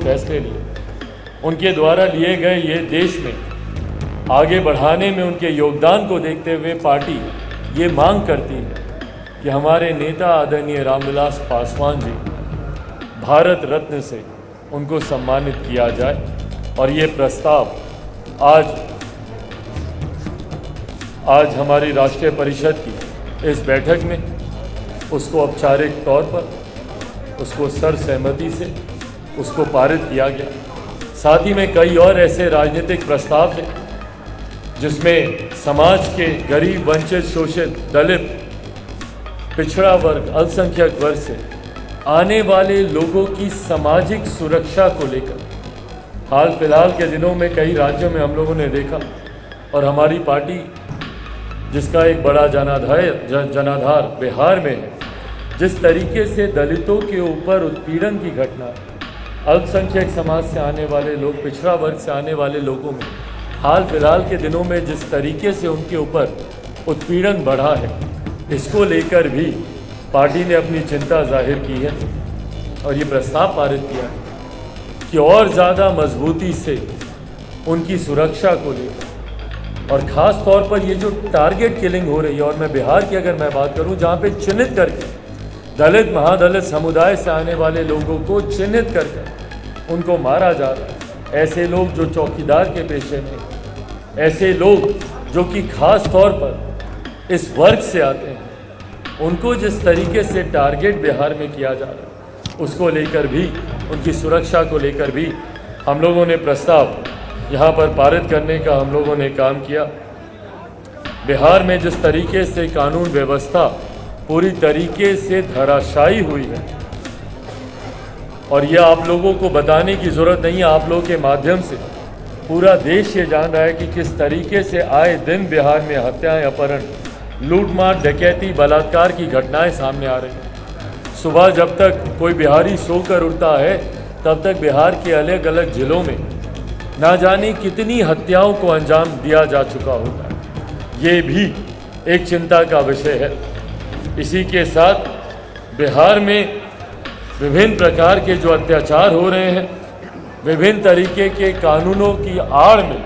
फैसले लिए, उनके द्वारा लिए गए ये देश में आगे बढ़ाने में उनके योगदान को देखते हुए पार्टी ये मांग करती है कि हमारे नेता आदरणीय रामविलास पासवान जी भारत रत्न से उनको सम्मानित किया जाए। और ये प्रस्ताव आज हमारी राष्ट्रीय परिषद की इस बैठक में उसको औपचारिक तौर पर उसको सर्वसहमति से उसको पारित किया गया। साथ ही में कई और ऐसे राजनीतिक प्रस्ताव थे जिसमें समाज के गरीब, वंचित, शोषित, दलित, पिछड़ा वर्ग, अल्पसंख्यक वर्ग से आने वाले लोगों की सामाजिक सुरक्षा को लेकर हाल फिलहाल के दिनों में कई राज्यों में हम लोगों ने देखा और हमारी पार्टी जिसका एक बड़ा जनाधार बिहार में है, जिस तरीके से दलितों के ऊपर उत्पीड़न की घटना, अल्पसंख्यक समाज से आने वाले लोग, पिछड़ा वर्ग से आने वाले लोगों में हाल फिलहाल के दिनों में जिस तरीके से उनके ऊपर उत्पीड़न बढ़ा है, इसको लेकर भी पार्टी ने अपनी चिंता जाहिर की है और ये प्रस्ताव पारित किया है कि और ज़्यादा मजबूती से उनकी सुरक्षा को लेकर, और ख़ास तौर पर ये जो टारगेट किलिंग हो रही है, और मैं बिहार की अगर मैं बात करूं जहां पे चिन्हित करके दलित, महादलित समुदाय से आने वाले लोगों को चिन्हित करके उनको मारा जा रहा है। ऐसे लोग जो चौकीदार के पेशे में, ऐसे लोग जो कि ख़ास तौर पर इस वर्ग से आते हैं, उनको जिस तरीके से टारगेट बिहार में किया जा रहा है, उसको लेकर भी, उनकी सुरक्षा को लेकर भी हम लोगों ने प्रस्ताव यहाँ पर पारित करने का हम लोगों ने काम किया। बिहार में जिस तरीके से कानून व्यवस्था पूरी तरीके से धराशायी हुई है, और यह आप लोगों को बताने की ज़रूरत नहीं है, आप लोगों के माध्यम से पूरा देश ये जान रहा है कि किस तरीके से आए दिन बिहार में हत्याएं, अपहरण, लूटमार, डकैती, बलात्कार की घटनाएं सामने आ रही हैं। सुबह जब तक कोई बिहारी सोकर उठता है तब तक बिहार के अलग अलग जिलों में ना जाने कितनी हत्याओं को अंजाम दिया जा चुका होता है। ये भी एक चिंता का विषय है। इसी के साथ बिहार में विभिन्न प्रकार के जो अत्याचार हो रहे हैं, विभिन्न तरीके के कानूनों की आड़ में,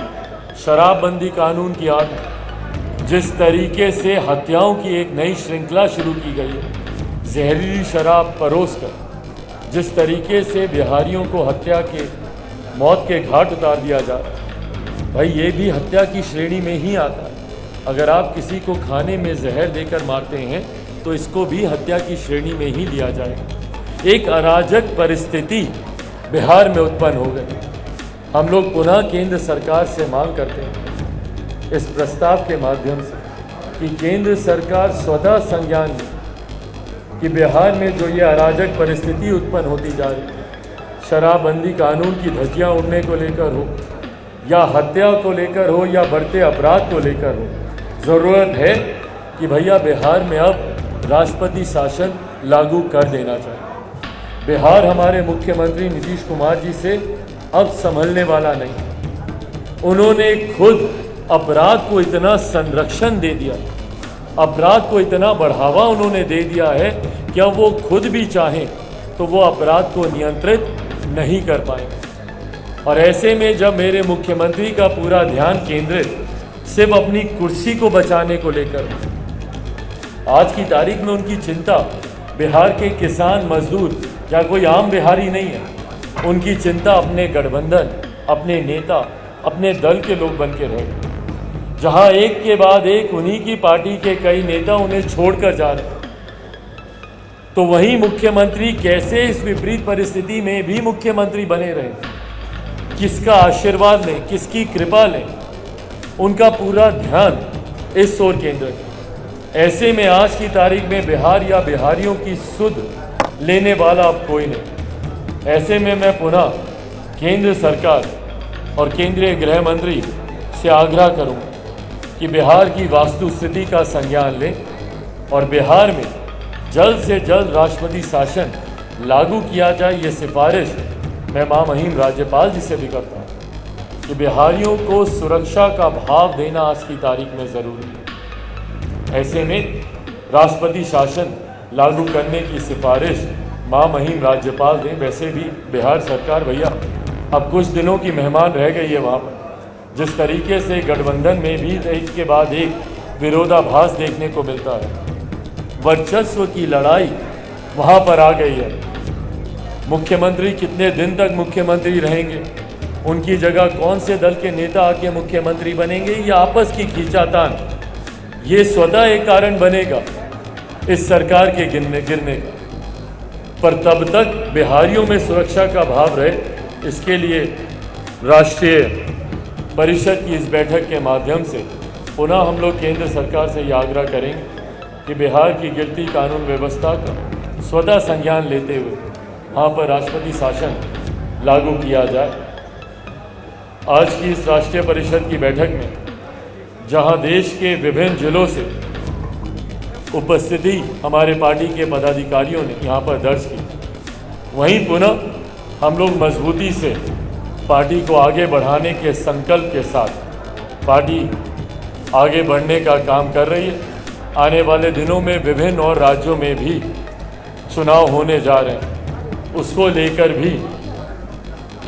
शराबबंदी कानून की आड़ में जिस तरीके से हत्याओं की एक नई श्रृंखला शुरू की गई है, जहरीली शराब परोसकर जिस तरीके से बिहारियों को हत्या के, मौत के घाट उतार दिया जा रहा है, भाई ये भी हत्या की श्रेणी में ही आता है। अगर आप किसी को खाने में जहर देकर मारते हैं तो इसको भी हत्या की श्रेणी में ही लिया जाएगा। एक अराजक परिस्थिति बिहार में उत्पन्न हो गई। हम लोग पुनः केंद्र सरकार से मांग करते हैं इस प्रस्ताव के माध्यम से कि केंद्र सरकार स्वतः संज्ञान ले कि बिहार में जो ये अराजक परिस्थिति उत्पन्न होती जा रही है, शराबबंदी कानून की धज्जियां उड़ने को लेकर हो, या हत्या को लेकर हो, या बढ़ते अपराध को लेकर हो, ज़रूरत है कि भैया बिहार में अब राष्ट्रपति शासन लागू कर देना चाहिए। बिहार हमारे मुख्यमंत्री नीतीश कुमार जी से अब संभलने वाला नहीं। उन्होंने खुद अपराध को इतना संरक्षण दे दिया, अपराध को इतना बढ़ावा उन्होंने दे दिया है कि अब वो खुद भी चाहें तो वो अपराध को नियंत्रित नहीं कर पाएंगे। और ऐसे में जब मेरे मुख्यमंत्री का पूरा ध्यान केंद्रित सिर्फ अपनी कुर्सी को बचाने को लेकर, आज की तारीख में उनकी चिंता बिहार के किसान, मजदूर या कोई आम बिहारी नहीं है, उनकी चिंता अपने गठबंधन, अपने नेता, अपने दल के लोग बन के रहे, जहां एक के बाद एक उन्हीं की पार्टी के कई नेता उन्हें छोड़कर जा रहे हैं। तो वहीं मुख्यमंत्री कैसे इस विपरीत परिस्थिति में भी मुख्यमंत्री बने रहे, किसका आशीर्वाद लें, किसकी कृपा लें, उनका पूरा ध्यान इस ओर केंद्रित है। ऐसे में आज की तारीख में बिहार या बिहारियों की सुध लेने वाला अब कोई नहीं। ऐसे में मैं पुनः केंद्र सरकार और केंद्रीय गृह मंत्री से आग्रह करूंगा कि बिहार की वास्तुस्थिति का संज्ञान लें और बिहार में जल्द से जल्द राष्ट्रपति शासन लागू किया जाए। ये सिफारिश मैं महामहिम राज्यपाल जी से भी करता हूँ कि बिहारियों को सुरक्षा का भाव देना आज की तारीख में ज़रूरी है। ऐसे में राष्ट्रपति शासन लागू करने की सिफारिश माँ महिम राज्यपाल दें। वैसे भी बिहार सरकार भैया अब कुछ दिनों की मेहमान रह गई है वहाँ पर। जिस तरीके से गठबंधन में भी एक के बाद एक विरोधाभास देखने को मिलता है, वर्चस्व की लड़ाई वहाँ पर आ गई है। मुख्यमंत्री कितने दिन तक मुख्यमंत्री रहेंगे, उनकी जगह कौन से दल के नेता आके मुख्यमंत्री बनेंगे, या आपस की खींचातान, ये स्वतः एक कारण बनेगा इस सरकार के गिरने का। पर तब तक बिहारियों में सुरक्षा का भाव रहे, इसके लिए राष्ट्रीय परिषद की इस बैठक के माध्यम से पुनः हम लोग केंद्र सरकार से ये आग्रह करेंगे कि बिहार की गिरती कानून व्यवस्था का स्वतः संज्ञान लेते हुए वहाँ पर राष्ट्रपति शासन लागू किया जाए। आज की इस राष्ट्रीय परिषद की बैठक में जहाँ देश के विभिन्न जिलों से उपस्थिति हमारे पार्टी के पदाधिकारियों ने यहाँ पर दर्ज की, वहीं पुनः हम लोग मजबूती से पार्टी को आगे बढ़ाने के संकल्प के साथ पार्टी आगे बढ़ने का काम कर रही है। आने वाले दिनों में विभिन्न और राज्यों में भी चुनाव होने जा रहे हैं, उसको लेकर भी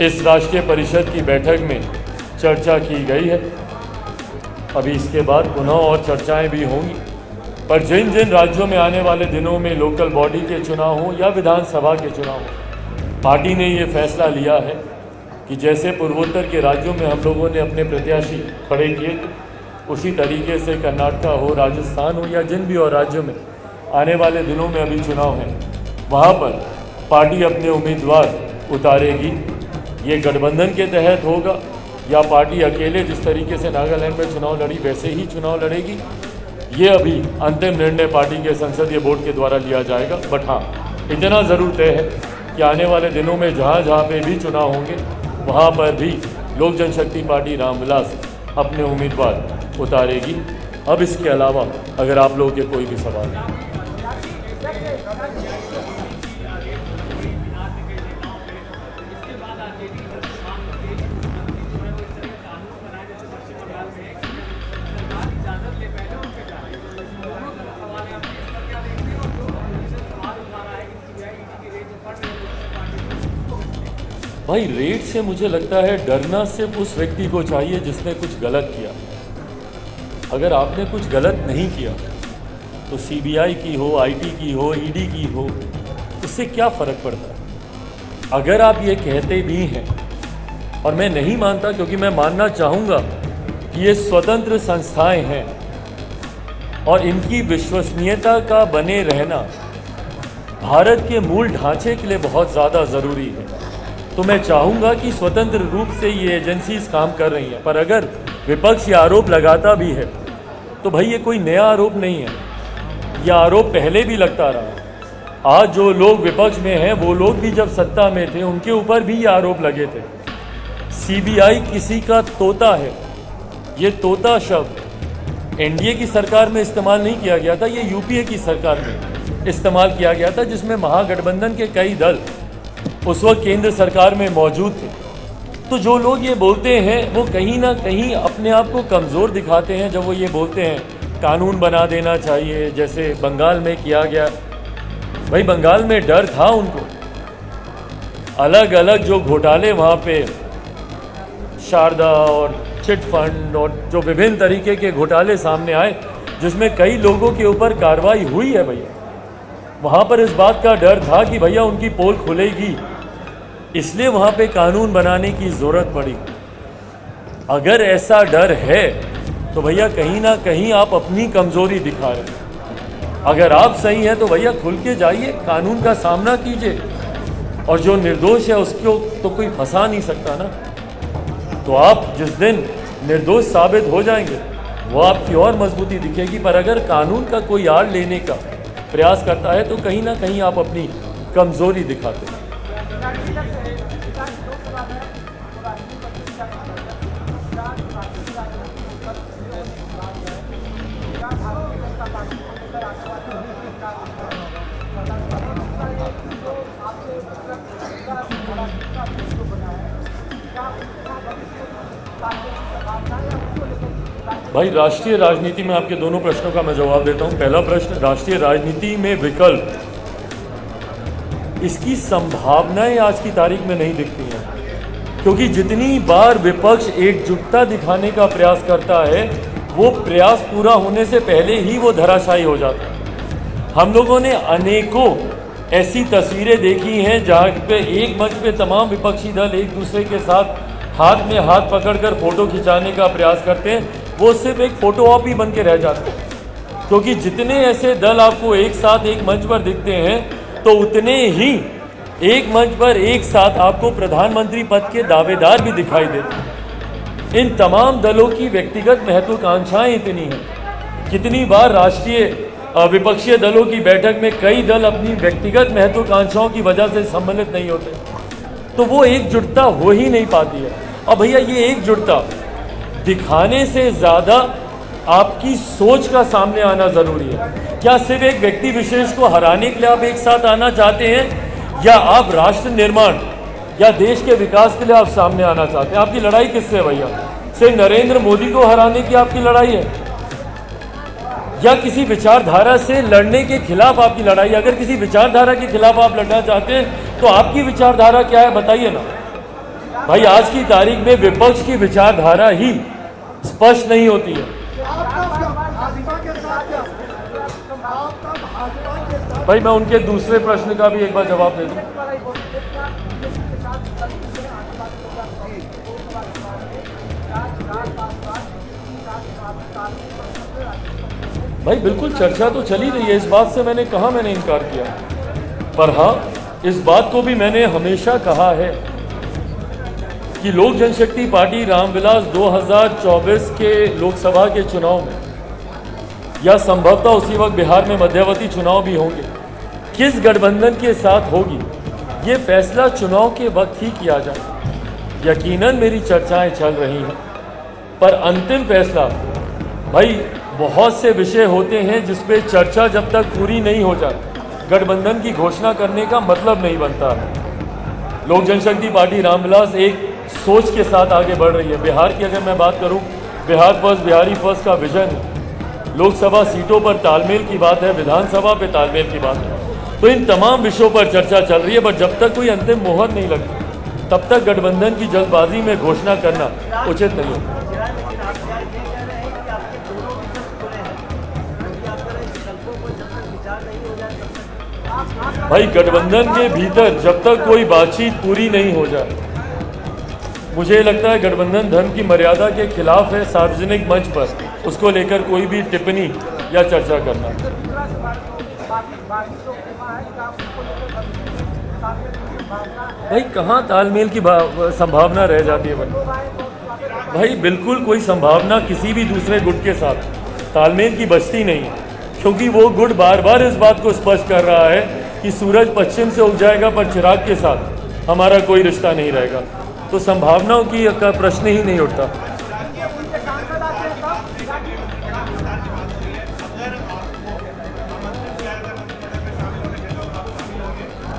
इस राष्ट्रीय परिषद की बैठक में चर्चा की गई है। अभी इसके बाद पुनः और चर्चाएं भी होंगी, पर जिन जिन राज्यों में आने वाले दिनों में लोकल बॉडी के चुनाव हों या विधानसभा के चुनाव हों, पार्टी ने ये फैसला लिया है कि जैसे पूर्वोत्तर के राज्यों में हम लोगों ने अपने प्रत्याशी खड़े किए, उसी तरीके से कर्नाटक हो, राजस्थान हो या जिन भी और राज्यों में आने वाले दिनों में अभी चुनाव हैं, वहाँ पर पार्टी अपने उम्मीदवार उतारेगी। ये गठबंधन के तहत होगा या पार्टी अकेले जिस तरीके से नागालैंड में चुनाव लड़ी वैसे ही चुनाव लड़ेगी, ये अभी अंतिम निर्णय पार्टी के संसदीय बोर्ड के द्वारा लिया जाएगा। बट हाँ, इतना ज़रूर तय है कि आने वाले दिनों में जहाँ जहाँ पे भी चुनाव होंगे वहाँ पर भी लोक जनशक्ति पार्टी रामविलास अपने उम्मीदवार उतारेगी। अब इसके अलावा अगर आप लोगों के कोई भी सवाल है। भाई, रेड से मुझे लगता है डरना सिर्फ उस व्यक्ति को चाहिए जिसने कुछ गलत किया। अगर आपने कुछ गलत नहीं किया तो सीबीआई की हो, आईटी की हो, ईडी की हो, इससे क्या फ़र्क पड़ता है। अगर आप ये कहते भी हैं, और मैं नहीं मानता क्योंकि मैं मानना चाहूँगा कि ये स्वतंत्र संस्थाएं हैं और इनकी विश्वसनीयता का बने रहना भारत के मूल ढांचे के लिए बहुत ज़्यादा ज़रूरी है। तो मैं चाहूँगा कि स्वतंत्र रूप से ये एजेंसीज काम कर रही हैं। पर अगर विपक्ष ये आरोप लगाता भी है तो भाई ये कोई नया आरोप नहीं है, यह आरोप पहले भी लगता रहा। आज जो लोग विपक्ष में हैं वो लोग भी जब सत्ता में थे उनके ऊपर भी ये आरोप लगे थे। सीबीआई किसी का तोता है। ये तोता शब्द एनडीए की सरकार में इस्तेमाल नहीं किया गया था, ये यूपीए की सरकार में इस्तेमाल किया गया था, जिसमें महागठबंधन के कई दल उस वक्त केंद्र सरकार में मौजूद थे। तो जो लोग ये बोलते हैं वो कहीं ना कहीं अपने आप को कमज़ोर दिखाते हैं जब वो ये बोलते हैं कानून बना देना चाहिए, जैसे बंगाल में किया गया। भाई, बंगाल में डर था उनको। अलग अलग जो घोटाले वहाँ पे शारदा और चिट फंड और जो विभिन्न तरीके के घोटाले सामने आए, जिसमें कई लोगों के ऊपर कार्रवाई हुई है भैया, वहाँ पर इस बात का डर था कि भैया उनकी पोल खुलेगी, इसलिए वहाँ पे कानून बनाने की ज़रूरत पड़ी। अगर ऐसा डर है तो भैया कहीं ना कहीं आप अपनी कमज़ोरी दिखा रहे हैं। अगर आप सही हैं तो भैया खुल के जाइए, कानून का सामना कीजिए, और जो निर्दोष है उसको तो कोई फंसा नहीं सकता ना। तो आप जिस दिन निर्दोष साबित हो जाएंगे वो आपकी और मजबूती दिखेगी। पर अगर कानून का कोई आड़ लेने का प्रयास करता है तो कहीं ना कहीं आप अपनी कमज़ोरी दिखाते हैं। भाई, राष्ट्रीय राजनीति में आपके दोनों प्रश्नों का मैं जवाब देता हूं। पहला प्रश्न, राष्ट्रीय राजनीति में विकल्प इसकी संभावनाएं आज की तारीख में नहीं दिखती हैं, क्योंकि जितनी बार विपक्ष एकजुटता दिखाने का प्रयास करता है वो प्रयास पूरा होने से पहले ही वो धराशायी हो जाता है। हम लोगों ने अनेकों ऐसी तस्वीरें देखी हैं जहाँ पे एक मंच पे तमाम विपक्षी दल एक दूसरे के साथ हाथ में हाथ पकड़कर फोटो खिंचाने का प्रयास करते हैं, वो सिर्फ एक फोटो ऑप ही बन के रह जाते हैं। क्योंकि जितने ऐसे दल आपको एक साथ एक मंच पर दिखते हैं तो उतने ही एक मंच पर एक साथ आपको प्रधानमंत्री पद के दावेदार भी दिखाई देते हैं। इन तमाम दलों की व्यक्तिगत महत्वाकांक्षाएं इतनी हैं। कितनी बार राष्ट्रीय विपक्षीय दलों की बैठक में कई दल अपनी व्यक्तिगत महत्वाकांक्षाओं की वजह से सम्मिलित नहीं होते, तो वो एकजुटता हो ही नहीं पाती है। और भैया ये एकजुटता दिखाने से ज़्यादा आपकी सोच का सामने आना ज़रूरी है। क्या सिर्फ एक व्यक्ति विशेष को हराने के लिए आप एक साथ आना चाहते हैं, या आप राष्ट्र निर्माण या देश के विकास के लिए आप सामने आना चाहते हैं? आपकी लड़ाई किससे है भैया? सिर्फ नरेंद्र मोदी को हराने की आपकी लड़ाई है, या किसी विचारधारा से लड़ने के खिलाफ आपकी लड़ाई? अगर किसी विचारधारा के खिलाफ आप लड़ना चाहते हैं तो आपकी विचारधारा क्या है बताइए ना भाई। आज की तारीख में विपक्ष की विचारधारा ही स्पष्ट नहीं होती है। भाई मैं उनके दूसरे प्रश्न का भी एक बार जवाब दे दूं। भाई बिल्कुल चर्चा तो चली रही है, इस बात से मैंने कहा, मैंने इनकार किया। पर हाँ, इस बात को भी मैंने हमेशा कहा है कि लोक जनशक्ति पार्टी रामविलास 2024 के लोकसभा के चुनाव में, या संभवतः उसी वक्त बिहार में मध्यावधि चुनाव भी होंगे, किस गठबंधन के साथ होगी ये फैसला चुनाव के वक्त ही किया जाए। यकीनन मेरी चर्चाएं चल रही हैं, पर अंतिम फैसला भाई बहुत से विषय होते हैं जिस पे चर्चा जब तक पूरी नहीं हो जाए गठबंधन की घोषणा करने का मतलब नहीं बनता है। लोक जनशक्ति पार्टी रामविलास एक सोच के साथ आगे बढ़ रही है। बिहार की अगर मैं बात करूं, बिहार फर्स्ट, बिहारी फर्स्ट का विजन है। लोकसभा सीटों पर तालमेल की बात है, विधानसभा पे तालमेल की बात है। तो इन तमाम विषयों पर चर्चा चल रही है, पर जब तक कोई अंतिम मोहर नहीं लगती तब तक गठबंधन की जल्दबाजी में घोषणा करना उचित नहीं होता। भाई गठबंधन के भीतर जब तक कोई बातचीत पूरी नहीं हो जाए, मुझे लगता है गठबंधन धर्म की मर्यादा के खिलाफ है सार्वजनिक मंच पर उसको लेकर कोई भी टिप्पणी या चर्चा करना। भाई कहाँ तालमेल की संभावना रह जाती है भाई? बिल्कुल कोई संभावना किसी भी दूसरे गुट के साथ तालमेल की बचती नहीं है, क्योंकि वो गुट बार बार इस बात को स्पष्ट कर रहा है कि सूरज पश्चिम से उग जाएगा पर चिराग के साथ हमारा कोई रिश्ता नहीं रहेगा। तो संभावनाओं की का प्रश्न ही नहीं उठता।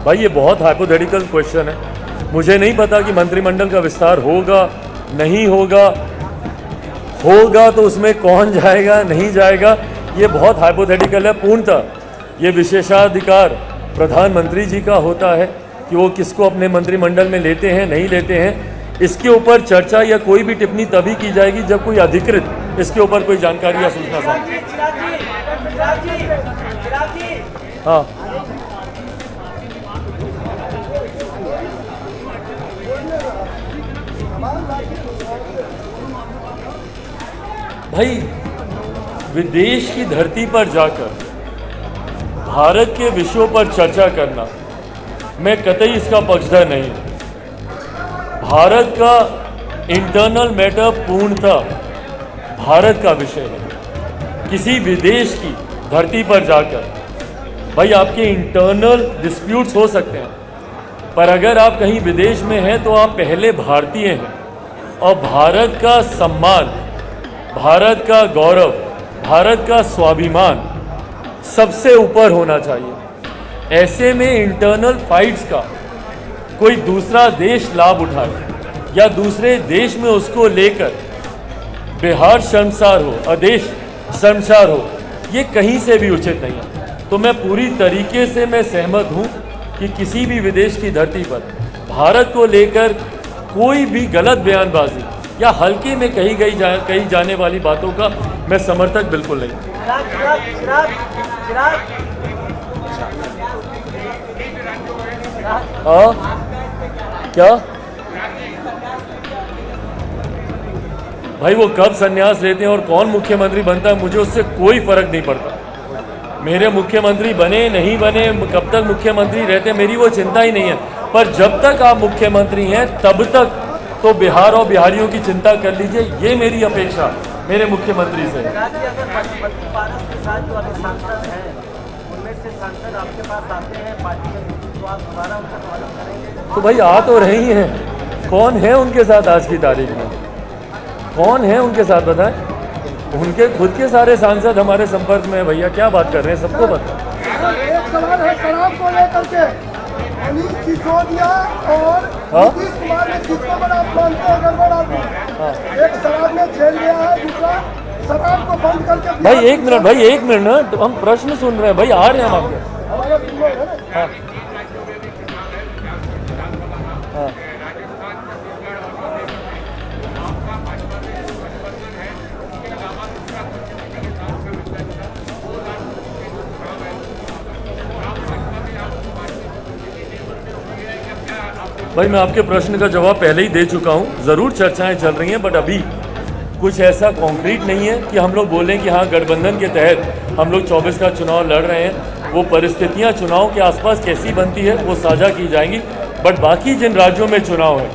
भाई ये बहुत हाइपोथेटिकल क्वेश्चन है। मुझे नहीं पता कि मंत्रिमंडल का विस्तार होगा नहीं होगा, होगा तो उसमें कौन जाएगा नहीं जाएगा, ये बहुत हाइपोथेटिकल है। पूर्णतः ये विशेषाधिकार प्रधानमंत्री जी का होता है कि वो किसको अपने मंत्रिमंडल में लेते हैं नहीं लेते हैं। इसके ऊपर चर्चा या कोई भी टिप्पणी तभी की जाएगी जब कोई अधिकृत इसके ऊपर कोई जानकारी या सूचना सामने। हाँ भाई, विदेश की धरती पर जाकर भारत के विषयों पर चर्चा करना, मैं कतई इसका पक्षधर नहीं। भारत का इंटरनल मैटर पूर्णतः भारत का विषय है। किसी विदेश की धरती पर जाकर भाई आपके इंटरनल डिस्प्यूट्स हो सकते हैं, पर अगर आप कहीं विदेश में हैं तो आप पहले भारतीय हैं और भारत का सम्मान, भारत का गौरव, भारत का स्वाभिमान सबसे ऊपर होना चाहिए। ऐसे में इंटरनल फाइट्स का कोई दूसरा देश लाभ उठाए या दूसरे देश में उसको लेकर बिहार शर्मसार हो, अदेश शर्मसार हो, ये कहीं से भी उचित नहीं है। तो मैं पूरी तरीके से मैं सहमत हूँ कि किसी भी विदेश की धरती पर भारत को लेकर कोई भी गलत बयानबाजी या हल्के में कही जाने वाली बातों का मैं समर्थक बिल्कुल नहीं। क्या भाई वो कब संन्यास लेते हैं और कौन मुख्यमंत्री बनता है, मुझे उससे कोई फर्क नहीं पड़ता। मेरे मुख्यमंत्री बने नहीं बने, कब तक मुख्यमंत्री रहते, मेरी वो चिंता ही नहीं है। पर जब तक आप मुख्यमंत्री हैं तब तक तो बिहार और बिहारियों की चिंता कर लीजिए, ये मेरी अपेक्षा मेरे मुख्यमंत्री से। तो भाई आ तो रही हैं, कौन है उनके साथ आज की तारीख में, कौन है उनके साथ बताएं? उनके खुद के सारे सांसद हमारे संपर्क में है भैया, क्या बात कर रहे हैं, सबको पता। एक सवाल है शराब को लेकर के, मनीष सिसोदिया और नीतीश कुमार ने किसको बड़ा अपमान किया, गड़बड़ आदमी। एक शराब में जेल गया है, दूसरा शराब को बंद करके। भाई एक मिनट ना, तो हम प्रश्न सुन रहे हैं भाई, आ रहे हैं हम आपके। हाँ हाँ भाई मैं आपके प्रश्न का जवाब पहले ही दे चुका हूँ। ज़रूर चर्चाएं चल रही हैं, बट अभी कुछ ऐसा कॉन्क्रीट नहीं है कि हम लोग बोलें कि हाँ गठबंधन के तहत हम लोग 24 का चुनाव लड़ रहे हैं। वो परिस्थितियाँ चुनाव के आसपास कैसी बनती है वो साझा की जाएंगी, बट बाकी जिन राज्यों में चुनाव है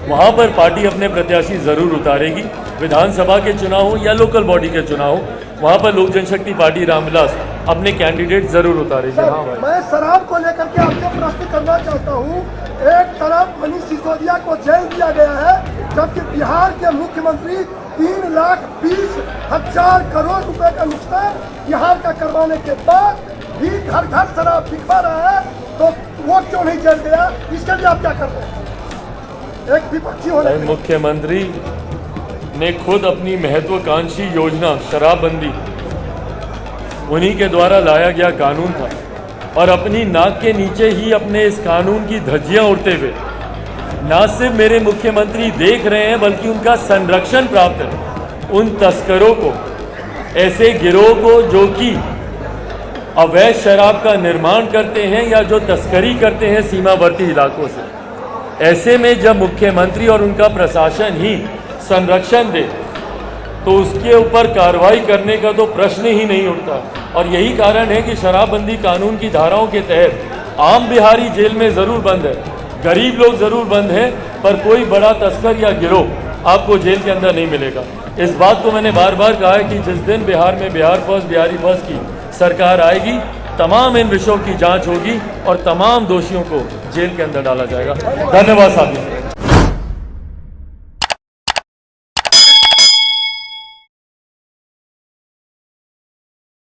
वहाँ पर पार्टी अपने प्रत्याशी ज़रूर उतारेगी। विधानसभा के चुनाव हो या लोकल बॉडी के चुनाव हो, वहाँ पर लोक जनशक्ति पार्टी रामविलास अपने कैंडिडेट ज़रूर उतारेगी। हाँ भाई, मैं शराब को लेकर के आपसे प्रश्न करना चाहता हूँ। एक तरफ मनीष सिसोदिया को जेल दिया गया है, जबकि बिहार के मुख्यमंत्री 3,20,000 करोड़ रुपए का नुकसान बिहार का करवाने के बाद भी घर घर शराब बिकवा रहा है, तो वो क्यों नहीं जेल गया? इसके लिए आप क्या कर रहे हैं? एक विपक्षी होने के मुख्यमंत्री ने खुद अपनी महत्वाकांक्षी योजना शराबबंदी उन्हीं के द्वारा लाया गया कानून था, और अपनी नाक के नीचे ही अपने इस कानून की धज्जियां उड़ते हुए न सिर्फ मेरे मुख्यमंत्री देख रहे हैं बल्कि उनका संरक्षण प्राप्त है उन तस्करों को, ऐसे गिरोह को जो कि अवैध शराब का निर्माण करते हैं या जो तस्करी करते हैं सीमावर्ती इलाकों से। ऐसे में जब मुख्यमंत्री और उनका प्रशासन ही संरक्षण दे तो उसके ऊपर कार्रवाई करने का तो प्रश्न ही नहीं उठता। और यही कारण है कि शराबबंदी कानून की धाराओं के तहत आम बिहारी जेल में ज़रूर बंद है, गरीब लोग ज़रूर बंद हैं, पर कोई बड़ा तस्कर या गिरोह आपको जेल के अंदर नहीं मिलेगा। इस बात को मैंने बार बार कहा है कि जिस दिन बिहार में बिहार फर्स्ट बिहारी फर्स्ट की सरकार आएगी, तमाम इन विषयों की जांच होगी और तमाम दोषियों को जेल के अंदर डाला जाएगा। धन्यवाद साथी।